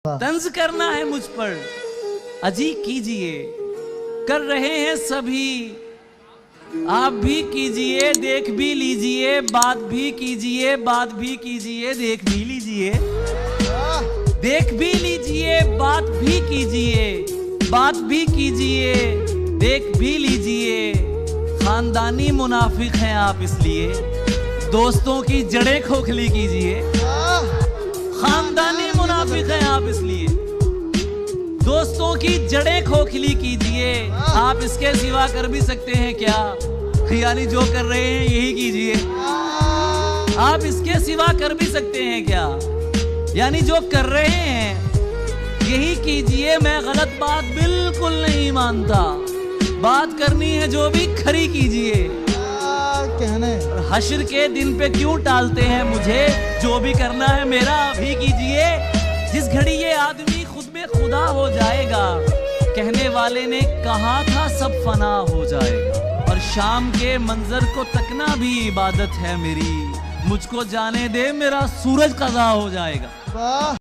तंज करना है मुझ पर अजी कीजिए, कर रहे हैं सभी, आप भी कीजिए, देख भी लीजिए, बात भी कीजिए, बात भी कीजिए, देख भी लीजिए, देख भी लीजिए, बात भी कीजिए, बात भी कीजिए, देख भी लीजिए। खानदानी मुनाफिक हैं आप इसलिए दोस्तों की जड़ें खोखली कीजिए। खानदानी मुनाफिक हैं आप इसलिए दोस्तों की जड़ें खोखली कीजिए। आप इसके सिवा कर भी सकते हैं क्या? यानी जो कर रहे हैं यही कीजिए। आप इसके सिवा कर भी सकते हैं क्या? यानी जो कर रहे हैं यही कीजिए। मैं गलत बात बिल्कुल नहीं मानता, बात करनी है जो भी खरी कीजिए। कहने हश्र के दिन पे क्यों टालते हैं मुझे? जो भी करना है मेरा अभी कीजिए। जिस घड़ी ये आदमी खुद में खुदा हो जाएगा, कहने वाले ने कहा था सब फना हो जाएगा। और शाम के मंजर को तकना भी इबादत है मेरी, मुझको जाने दे मेरा सूरज कज़ा हो जाएगा। वाह।